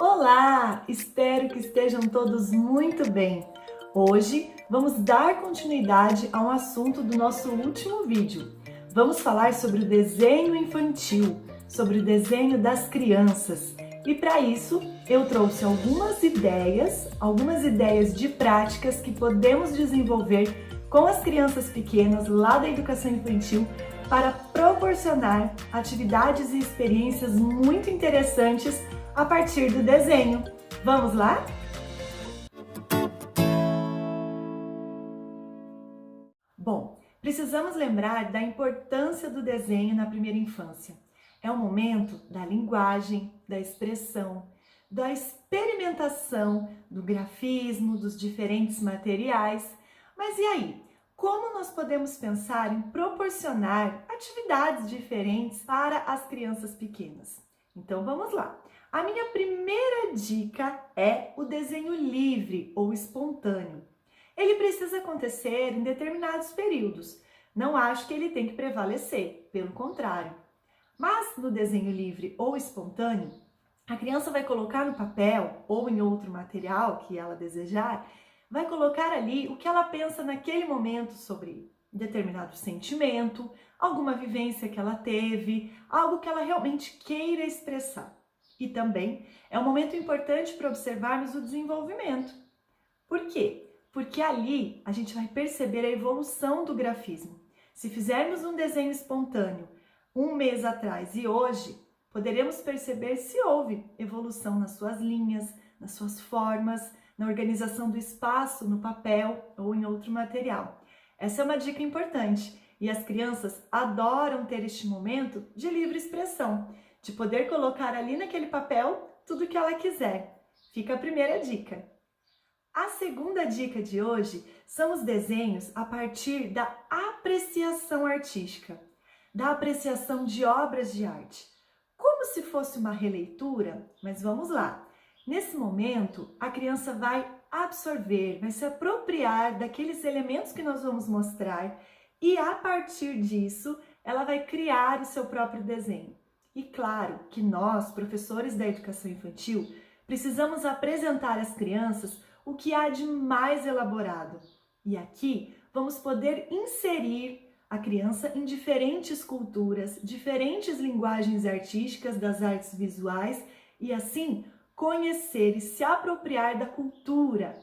Olá! Espero que estejam todos muito bem. Hoje vamos dar continuidade a um assunto do nosso último vídeo. Vamos falar sobre o desenho infantil, sobre o desenho das crianças. E para isso eu trouxe algumas ideias de práticas que podemos desenvolver com as crianças pequenas lá da educação infantil para proporcionar atividades e experiências muito interessantes a partir do desenho. Vamos lá? Bom, precisamos lembrar da importância do desenho na primeira infância. É o momento da linguagem, da expressão, da experimentação, do grafismo, dos diferentes materiais. Mas e aí? Como nós podemos pensar em proporcionar atividades diferentes para as crianças pequenas? Então vamos lá. A minha primeira dica é o desenho livre ou espontâneo. Ele precisa acontecer em determinados períodos. Não acho que ele tem que prevalecer, pelo contrário. Mas no desenho livre ou espontâneo, a criança vai colocar no papel ou em outro material que ela desejar, vai colocar ali o que ela pensa naquele momento sobre determinado sentimento, alguma vivência que ela teve, algo que ela realmente queira expressar. E também é um momento importante para observarmos o desenvolvimento. Por quê? Porque ali a gente vai perceber a evolução do grafismo. Se fizermos um desenho espontâneo um mês atrás e hoje, poderemos perceber se houve evolução nas suas linhas, nas suas formas, na organização do espaço no papel ou em outro material. Essa é uma dica importante e as crianças adoram ter este momento de livre expressão, de poder colocar ali naquele papel tudo o que ela quiser. Fica a primeira dica. A segunda dica de hoje são os desenhos a partir da apreciação artística, da apreciação de obras de arte. Como se fosse uma releitura, mas vamos lá. Nesse momento, a criança vai absorver, vai se apropriar daqueles elementos que nós vamos mostrar e a partir disso, ela vai criar o seu próprio desenho. E claro que nós, professores da educação infantil, precisamos apresentar às crianças o que há de mais elaborado. E aqui vamos poder inserir a criança em diferentes culturas, diferentes linguagens artísticas das artes visuais e assim conhecer e se apropriar da cultura.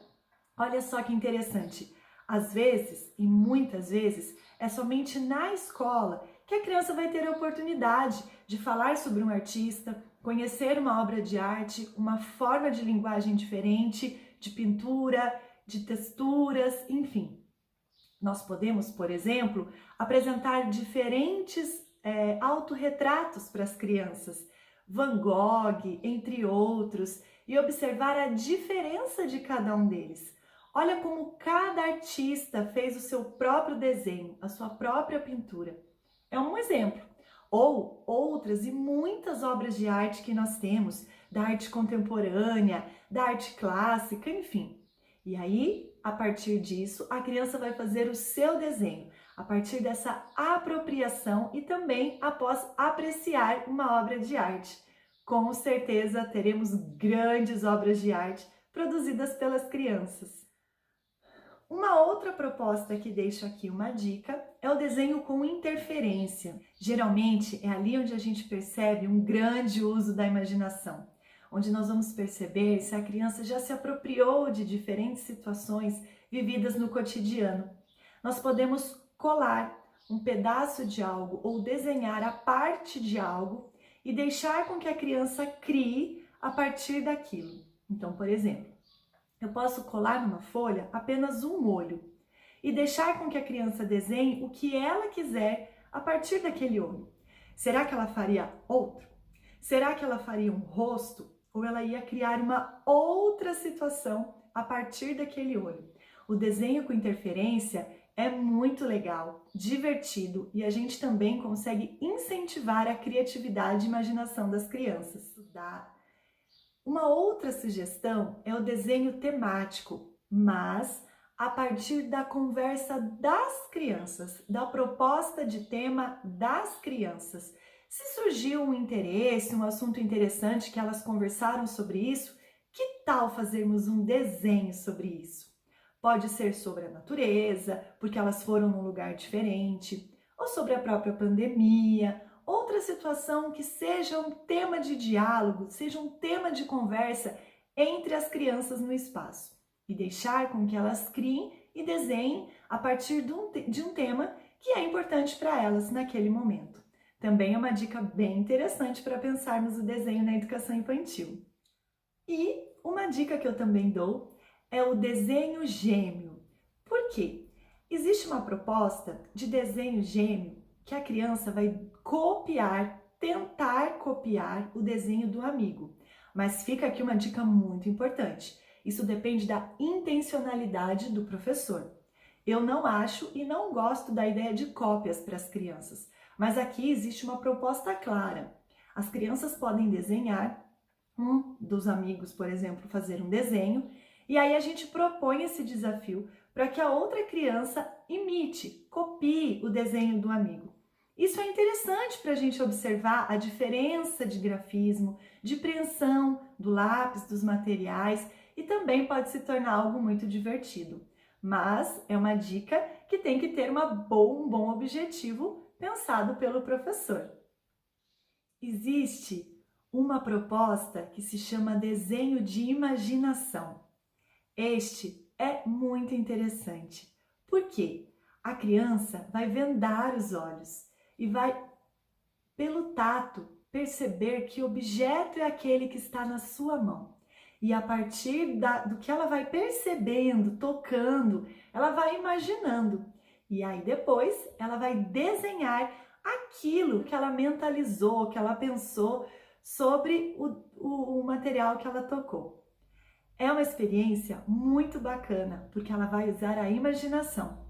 Olha só que interessante. Às vezes, e muitas vezes, é somente na escola que a criança vai ter a oportunidade de falar sobre um artista, conhecer uma obra de arte, uma forma de linguagem diferente, de pintura, de texturas, enfim. Nós podemos, por exemplo, apresentar diferentes autorretratos para as crianças, Van Gogh, entre outros, e observar a diferença de cada um deles. Olha como cada artista fez o seu próprio desenho, a sua própria pintura. É um exemplo. Ou outras e muitas obras de arte que nós temos, da arte contemporânea, da arte clássica, enfim. E aí, a partir disso, a criança vai fazer o seu desenho, a partir dessa apropriação e também após apreciar uma obra de arte. Com certeza teremos grandes obras de arte produzidas pelas crianças. Uma outra proposta que deixo aqui uma dica é o desenho com interferência. Geralmente é ali onde a gente percebe um grande uso da imaginação, onde nós vamos perceber se a criança já se apropriou de diferentes situações vividas no cotidiano. Nós podemos colar um pedaço de algo ou desenhar a parte de algo e deixar com que a criança crie a partir daquilo. Então, por exemplo, eu posso colar numa folha apenas um olho e deixar com que a criança desenhe o que ela quiser a partir daquele olho. Será que ela faria outro? Será que ela faria um rosto? Ou ela ia criar uma outra situação a partir daquele olho? O desenho com interferência é muito legal, divertido e a gente também consegue incentivar a criatividade e imaginação das crianças. Uma outra sugestão é o desenho temático, mas a partir da conversa das crianças, da proposta de tema das crianças. Se surgiu um interesse, um assunto interessante que elas conversaram sobre isso, que tal fazermos um desenho sobre isso? Pode ser sobre a natureza, porque elas foram num lugar diferente, ou sobre a própria pandemia, outra situação que seja um tema de diálogo, seja um tema de conversa entre as crianças no espaço. E deixar com que elas criem e desenhem a partir de um tema que é importante para elas naquele momento. Também é uma dica bem interessante para pensarmos o desenho na educação infantil. E uma dica que eu também dou é o desenho gêmeo. Por quê? Existe uma proposta de desenho gêmeo que a criança vai copiar, tentar copiar o desenho do amigo. Mas fica aqui uma dica muito importante. Isso depende da intencionalidade do professor. Eu não acho e não gosto da ideia de cópias para as crianças, mas aqui existe uma proposta clara. As crianças podem desenhar, um dos amigos, por exemplo, fazer um desenho, e aí a gente propõe esse desafio para que a outra criança imite, copie o desenho do amigo. Isso é interessante para a gente observar a diferença de grafismo, de preensão do lápis, dos materiais, e também pode se tornar algo muito divertido. Mas é uma dica que tem que ter um bom objetivo pensado pelo professor. Existe uma proposta que se chama desenho de imaginação. Este é muito interessante. Por quê? A criança vai vendar os olhos e vai, pelo tato, perceber que objeto é aquele que está na sua mão. E a partir do que ela vai percebendo, tocando, ela vai imaginando. E aí depois ela vai desenhar aquilo que ela mentalizou, que ela pensou sobre o material que ela tocou. É uma experiência muito bacana, porque ela vai usar a imaginação.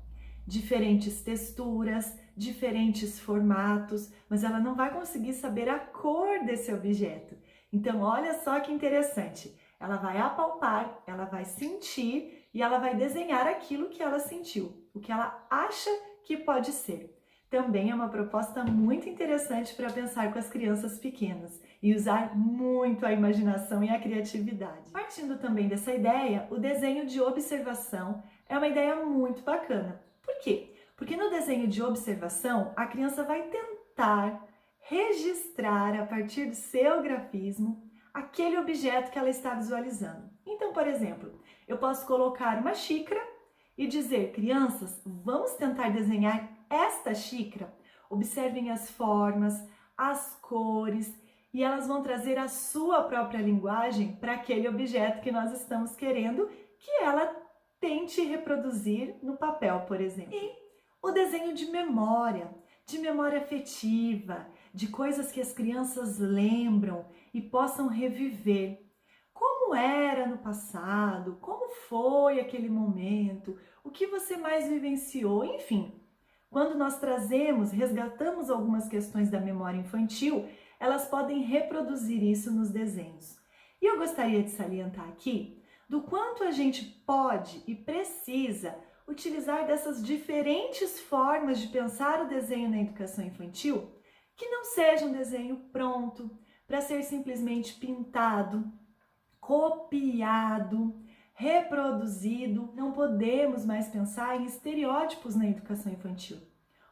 Diferentes texturas, diferentes formatos, mas ela não vai conseguir saber a cor desse objeto. Então, olha só que interessante. Ela vai apalpar, ela vai sentir e ela vai desenhar aquilo que ela sentiu, o que ela acha que pode ser. Também é uma proposta muito interessante para pensar com as crianças pequenas e usar muito a imaginação e a criatividade. Partindo também dessa ideia, o desenho de observação é uma ideia muito bacana. Por quê? Porque no desenho de observação, a criança vai tentar registrar a partir do seu grafismo aquele objeto que ela está visualizando. Então, por exemplo, eu posso colocar uma xícara e dizer: crianças, vamos tentar desenhar esta xícara. Observem as formas, as cores, e elas vão trazer a sua própria linguagem para aquele objeto que nós estamos querendo que ela tente reproduzir no papel, por exemplo. E o desenho de memória afetiva, de coisas que as crianças lembram e possam reviver. Como era no passado? Como foi aquele momento? O que você mais vivenciou? Enfim, quando nós resgatamos algumas questões da memória infantil, elas podem reproduzir isso nos desenhos. E eu gostaria de salientar aqui do quanto a gente pode e precisa utilizar dessas diferentes formas de pensar o desenho na educação infantil, que não seja um desenho pronto para ser simplesmente pintado, copiado, reproduzido. Não podemos mais pensar em estereótipos na educação infantil.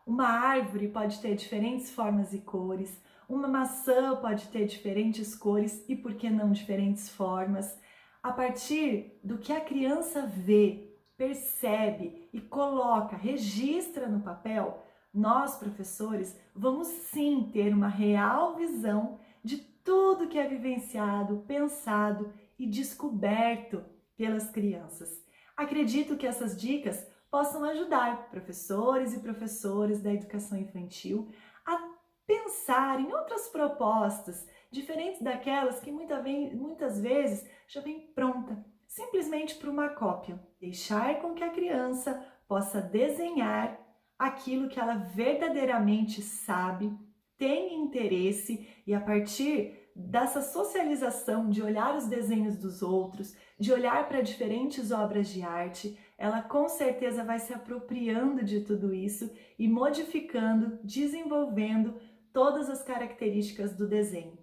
Uma árvore pode ter diferentes formas e cores, uma maçã pode ter diferentes cores e, por que não, diferentes formas. A partir do que a criança vê, percebe e coloca, registra no papel, nós, professores, vamos sim ter uma real visão de tudo que é vivenciado, pensado e descoberto pelas crianças. Acredito que essas dicas possam ajudar professores e professoras da educação infantil a pensar em outras propostas, diferentes daquelas que muitas vezes já vem pronta, simplesmente por uma cópia. Deixar com que a criança possa desenhar aquilo que ela verdadeiramente sabe, tem interesse, e a partir dessa socialização de olhar os desenhos dos outros, de olhar para diferentes obras de arte, ela com certeza vai se apropriando de tudo isso e modificando, desenvolvendo todas as características do desenho.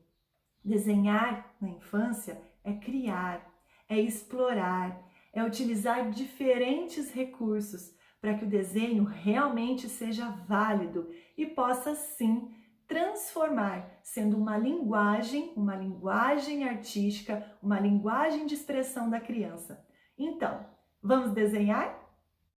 Desenhar na infância é criar, é explorar, é utilizar diferentes recursos para que o desenho realmente seja válido e possa sim transformar, sendo uma linguagem artística, uma linguagem de expressão da criança. Então, vamos desenhar?